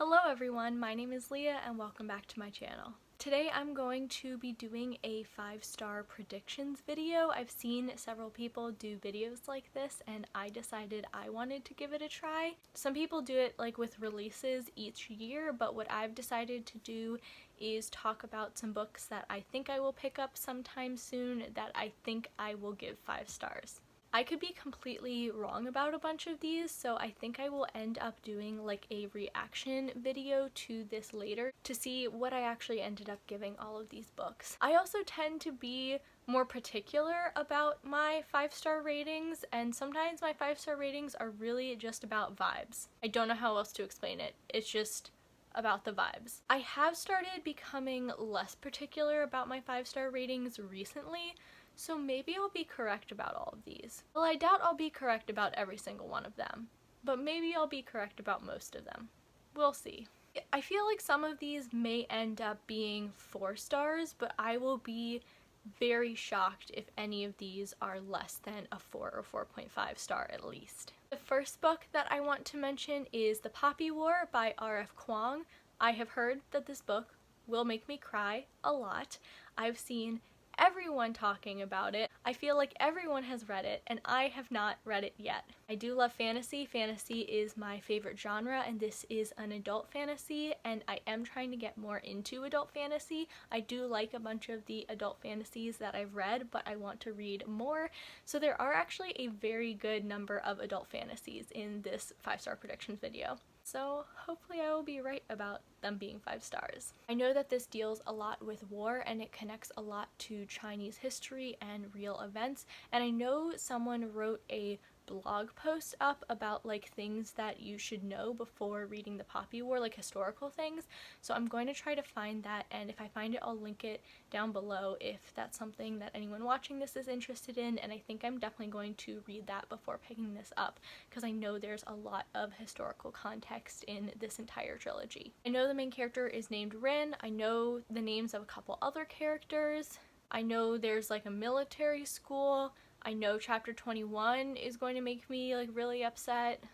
Hello everyone, my name is Leah and welcome back to my channel. Today I'm going to be doing a 5-star predictions video. I've seen several people do videos like this and I decided I wanted to give it a try. Some people do it like with releases each year, but what I've decided to do is talk about some books that I think I will pick up sometime soon that I think I will give 5 stars. I could be completely wrong about a bunch of these, so I think I will end up doing like a reaction video to this later to see what I actually ended up giving all of these books. I also tend to be more particular about my 5-star ratings, and sometimes my 5-star ratings are really just about vibes. I don't know how else to explain it. It's just about the vibes. I have started becoming less particular about my 5-star ratings recently, so maybe I'll be correct about all of these. Well, I doubt I'll be correct about every single one of them, but maybe I'll be correct about most of them. We'll see. I feel like some of these may end up being 4 stars, but I will be very shocked if any of these are less than a 4 or 4.5 star at least. The first book that I want to mention is The Poppy War by R.F. Kuang. I have heard that this book will make me cry a lot. I've seen everyone talking about it. I feel like everyone has read it and I have not read it yet. I do love fantasy. Fantasy is my favorite genre and this is an adult fantasy, and I am trying to get more into adult fantasy. I do like a bunch of the adult fantasies that I've read, but I want to read more. So there are actually a very good number of adult fantasies in this 5-star predictions video. So hopefully I will be right about them being 5 stars. I know that this deals a lot with war and it connects a lot to Chinese history and real events, and I know someone wrote a blog post up about like things that you should know before reading the Poppy War, like historical things, so I'm going to try to find that, and if I find it I'll link it down below if that's something that anyone watching this is interested in, and I think I'm definitely going to read that before picking this up because I know there's a lot of historical context in this entire trilogy. I know the main character is named Rin, I know the names of a couple other characters, I know there's like a military school, I know chapter 21 is going to make me like really upset.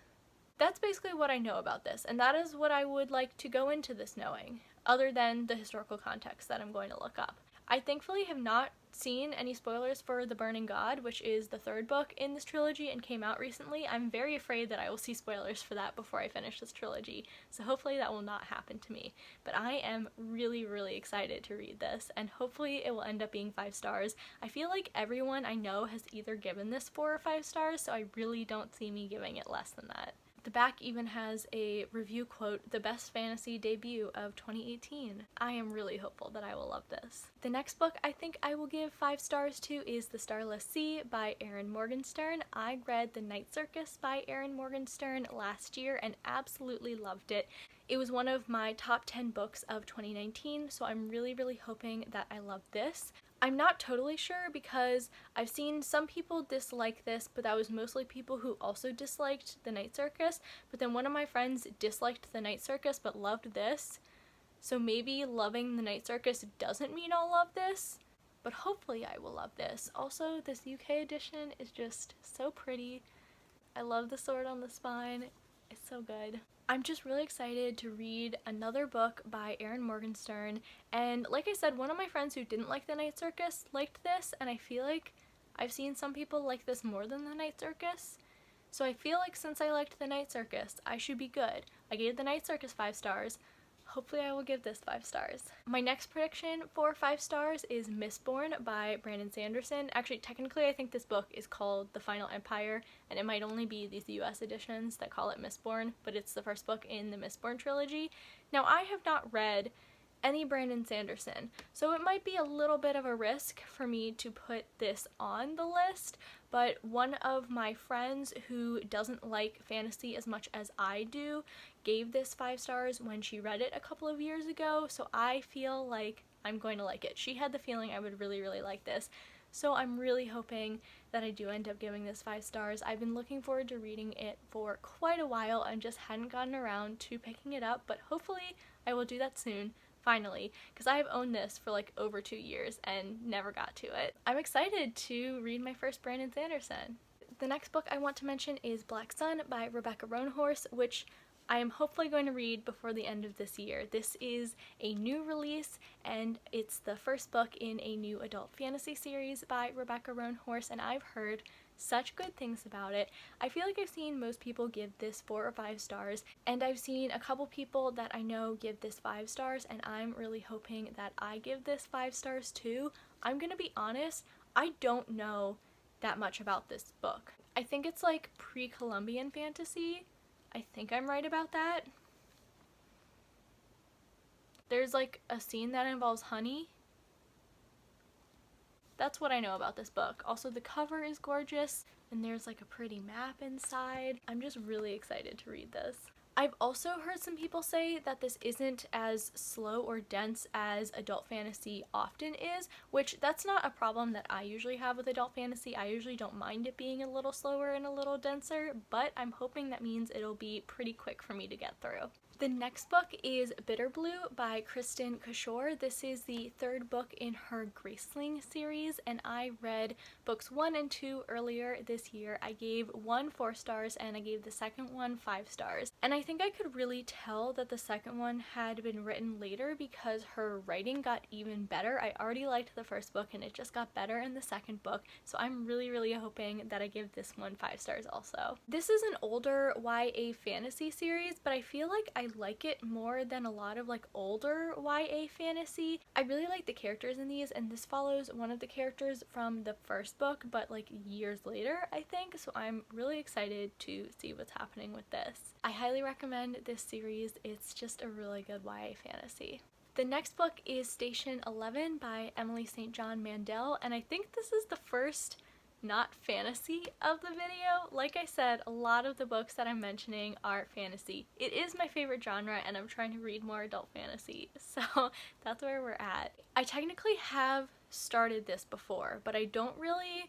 That's basically what I know about this, and that is what I would like to go into this knowing, other than the historical context that I'm going to look up. I thankfully have not seen any spoilers for The Burning God, which is the 3rd book in this trilogy and came out recently. I'm very afraid that I will see spoilers for that before I finish this trilogy, so hopefully that will not happen to me. But I am really excited to read this, and hopefully it will end up being 5 stars. I feel like everyone I know has either given this 4 or 5 stars, so I really don't see me giving it less than that. The back even has a review quote, "The best fantasy debut of 2018. I am really hopeful that I will love this. The next book I think I will give 5 stars to is The Starlight C by Erin Morgenstern. I read The Night Circus by Erin Morgenstern last year and absolutely loved it. It was one of my top 10 books of 2019, so I'm really hoping that I love this. I'm not totally sure because I've seen some people dislike this, but that was mostly people who also disliked The Night Circus, but then one of my friends disliked The Night Circus but loved this, so maybe loving The Night Circus doesn't mean I'll love this, but hopefully I will love this. Also, this UK edition is just so pretty. I love the sword on the spine. It's so good. I'm just really excited to read another book by Erin Morgenstern, and like I said, one of my friends who didn't like The Night Circus liked this, and I feel like I've seen some people like this more than The Night Circus, so I feel like since I liked The Night Circus, I should be good. I gave The Night Circus 5 stars. Hopefully I will give this 5 stars. My next prediction for 5 stars is Mistborn by Brandon Sanderson. Actually, technically I think this book is called The Final Empire, and it might only be these US editions that call it Mistborn, but it's the first book in the Mistborn trilogy. Now, I have not read any Brandon Sanderson, so it might be a little bit of a risk for me to put this on the list, but one of my friends who doesn't like fantasy as much as I do gave this 5 stars when she read it a couple of years ago, so I feel like I'm going to like it. She had the feeling I would really like this, so I'm really hoping that I do end up giving this 5 stars. I've been looking forward to reading it for quite a while and just hadn't gotten around to picking it up, but hopefully I will do that soon. Finally, because I have owned this for like over 2 years and never got to it. I'm excited to read my first Brandon Sanderson. The next book I want to mention is Black Sun by Rebecca Roanhorse, which I am hopefully going to read before the end of this year. This is a new release, and it's the first book in a new adult fantasy series by Rebecca Roanhorse, and I've heard such good things about it. I feel like I've seen most people give this 4 or 5 stars, and I've seen a couple people that I know give this 5 stars, and I'm really hoping that I give this 5 stars too. I'm gonna be honest, I don't know that much about this book. I think it's like pre-Columbian fantasy. I think I'm right about that. There's like a scene that involves honey. That's what I know about this book. Also, the cover is gorgeous, and there's like a pretty map inside. I'm just really excited to read this. I've also heard some people say that this isn't as slow or dense as adult fantasy often is, which that's not a problem that I usually have with adult fantasy. I usually don't mind it being a little slower and a little denser, but I'm hoping that means it'll be pretty quick for me to get through. The next book is Bitter Blue by Kristen Cashore. This is the 3rd book in her Graceling series, and I read books 1 and 2 earlier this year. I gave one 4 stars and I gave the second one 5 stars. And I think I could really tell that the second one had been written later because her writing got even better. I already liked the first book and it just got better in the second book, so I'm really hoping that I give this one 5 stars also. This is an older YA fantasy series, but I feel like I like it more than a lot of like older YA fantasy. I really like the characters in these, and this follows one of the characters from the first book but like years later, I think, so I'm really excited to see what's happening with this. I highly recommend this series. It's just a really good YA fantasy. The next book is Station 11 by Emily St. John Mandel, and I think this is the first not fantasy of the video. Like I said, a lot of the books that I'm mentioning are fantasy. It is my favorite genre and I'm trying to read more adult fantasy, so that's where we're at. I technically have started this before, but I don't really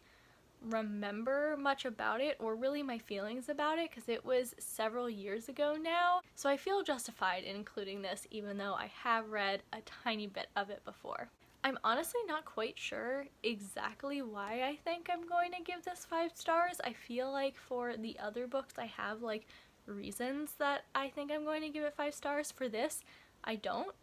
remember much about it or really my feelings about it because it was several years ago now, so I feel justified in including this even though I have read a tiny bit of it before. I'm honestly not quite sure exactly why I think I'm going to give this 5 stars. I feel like for the other books I have like reasons that I think I'm going to give it 5 stars. For this, I don't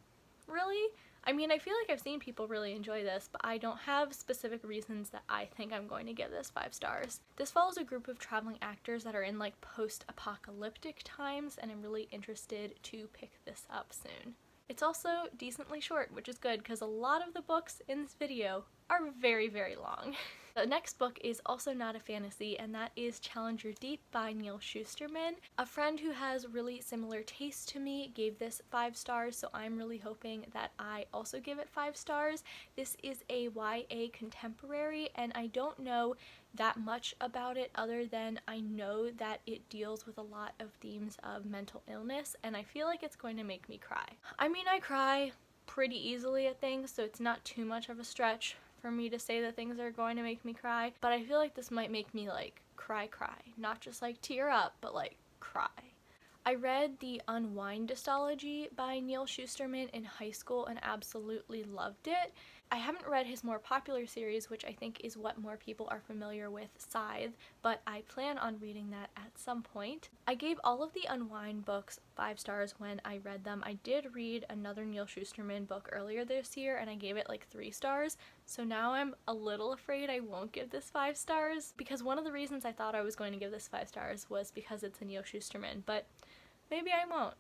really. I mean, I feel like I've seen people really enjoy this, but I don't have specific reasons that I think I'm going to give this 5 stars. This follows a group of traveling actors that are in like post-apocalyptic times, and I'm really interested to pick this up soon. It's also decently short, which is good because a lot of the books in this video are very long. The next book is also not a fantasy, and that is Challenger Deep by Neal Shusterman. A friend who has really similar tastes to me gave this 5 stars, so I'm really hoping that I also give it 5 stars. This is a YA contemporary, and I don't know that much about it other than I know that it deals with a lot of themes of mental illness, and I feel like it's going to make me cry. I mean, I cry pretty easily at things, so it's not too much of a stretch for me to say that things are going to make me cry, but I feel like this might make me like cry, not just like tear up, but like cry. I read The Unwindistology by Neal Shusterman in high school and absolutely loved it. I haven't read his more popular series, which I think is what more people are familiar with, Scythe, but I plan on reading that at some point. I gave all of the Unwind books 5 stars when I read them. I did read another Neal Shusterman book earlier this year and I gave it like 3 stars, so now I'm a little afraid I won't give this 5 stars, because one of the reasons I thought I was going to give this 5 stars was because it's a Neal Shusterman, but maybe I won't.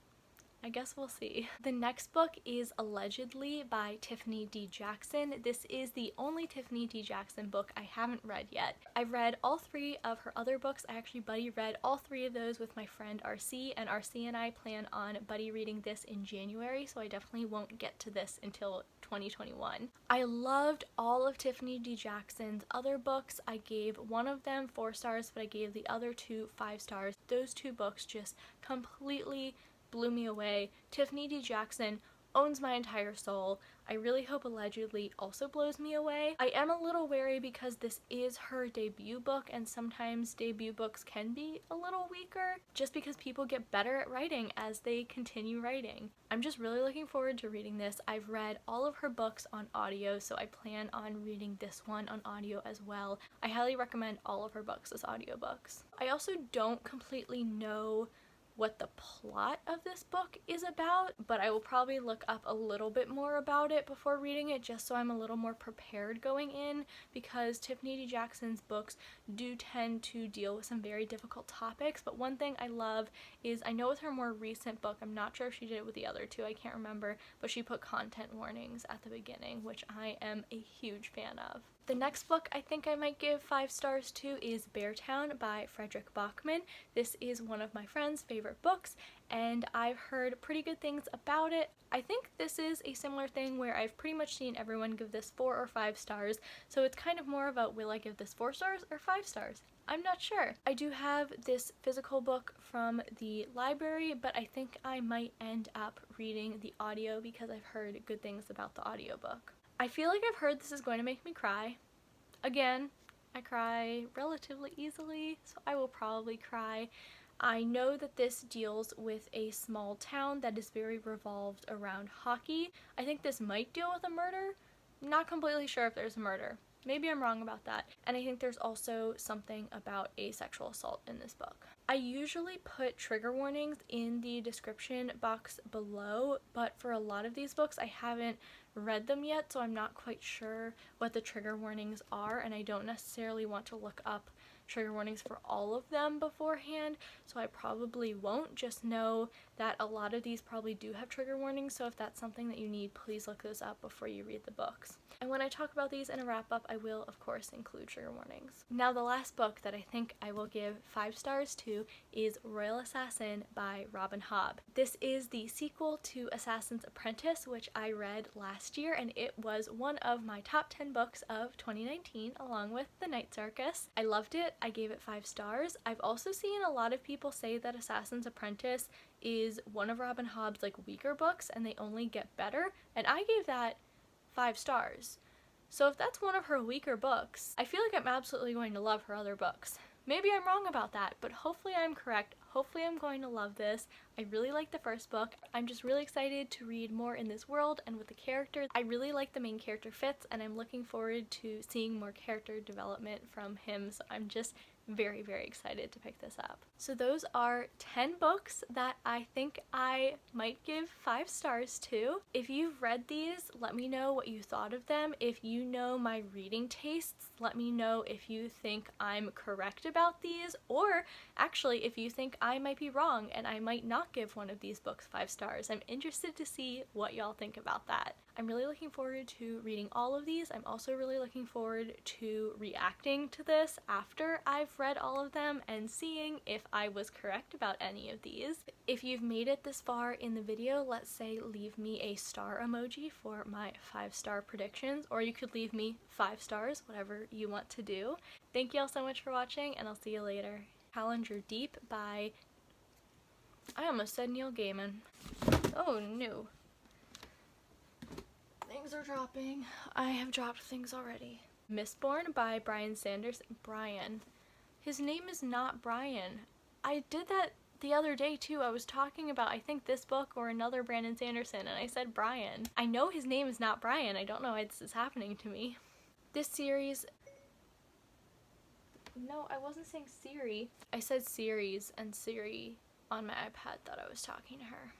I guess we'll see. The next book is Allegedly by Tiffany D. Jackson. This is the only Tiffany D. Jackson book I haven't read yet. I've read all 3 of her other books. I actually buddy read all 3 of those with my friend RC, and RC and I plan on buddy reading this in January, so I definitely won't get to this until 2021. I loved all of Tiffany D. Jackson's other books. I gave one of them 4 stars, but I gave the other 2 5 stars. Those 2 books just completely blew me away. Tiffany D. Jackson owns my entire soul. I really hope Allegedly also blows me away. I am a little wary because this is her debut book, and sometimes debut books can be a little weaker just because people get better at writing as they continue writing. I'm just really looking forward to reading this. I've read all of her books on audio, so I plan on reading this one on audio as well. I highly recommend all of her books as audiobooks. I also don't completely know what the plot of this book is about, but I will probably look up a little bit more about it before reading it just so I'm a little more prepared going in, because Tiffany D. Jackson's books do tend to deal with some very difficult topics. But one thing I love is, I know with her more recent book, I'm not sure if she did it with the other two, I can't remember, but she put content warnings at the beginning, which I am a huge fan of. The next book I think I might give 5 stars to is Beartown by Frederick Bachman. This is one of my friend's favorite books, and I've heard pretty good things about it. I think this is a similar thing where I've pretty much seen everyone give this 4 or 5 stars, so it's kind of more about, will I give this 4 stars or 5 stars? I'm not sure. I do have this physical book from the library, but I think I might end up reading the audio because I've heard good things about the audiobook. I feel like I've heard this is going to make me cry. Again, I cry relatively easily, so I will probably cry. I know that this deals with a small town that is very revolved around hockey. I think this might deal with a murder. I'm not completely sure if there's a murder. Maybe I'm wrong about that. And I think there's also something about a sexual assault in this book. I usually put trigger warnings in the description box below, but for a lot of these books I haven't read them yet, so I'm not quite sure what the trigger warnings are, and I don't necessarily want to look up trigger warnings for all of them beforehand, so I probably won't. Just know that a lot of these probably do have trigger warnings, so if that's something that you need, please look those up before you read the books. And when I talk about these in a wrap-up, I will of course include trigger warnings. Now the last book that I think I will give 5 stars to is Royal Assassin by Robin Hobb. This is the sequel to Assassin's Apprentice, which I read last year, and it was one of my top 10 books of 2019 along with The Night Circus. I loved it. I gave it 5 stars. I've also seen a lot of people say that Assassin's Apprentice is one of Robin Hobb's like weaker books and they only get better, and I gave that 5 stars. So if that's one of her weaker books, I feel like I'm absolutely going to love her other books. Maybe I'm wrong about that, but hopefully I'm correct. Hopefully I'm going to love this. I really like the first book. I'm just really excited to read more in this world and with the characters. I really like the main character Fitz, and I'm looking forward to seeing more character development from him, so I'm just very, very excited to pick this up. So those are 10 books that I think I might give 5 stars to. If you've read these, let me know what you thought of them. If you know my reading tastes, let me know if you think I'm correct about these, or actually if you think I might be wrong and I might not give one of these books 5 stars. I'm interested to see what y'all think about that. I'm really looking forward to reading all of these. I'm also really looking forward to reacting to this after I've read all of them and seeing if I was correct about any of these. If you've made it this far in the video, let's say leave me a star emoji for my 5-star predictions, or you could leave me 5 stars, whatever you want to do. Thank you all so much for watching, and I'll see you later. Challenger Deep by, I almost said Neil Gaiman. Oh no. Things are dropping. I have dropped things already. Mistborn by Brian Sanderson. Brian. His name is not Brian. I did that the other day too. I was talking about, I think, this book or another Brandon Sanderson, and I said Brian. I know his name is not Brian. I don't know why this is happening to me. This series... No, I wasn't saying Siri. I said series, and Siri on my iPad thought I was talking to her.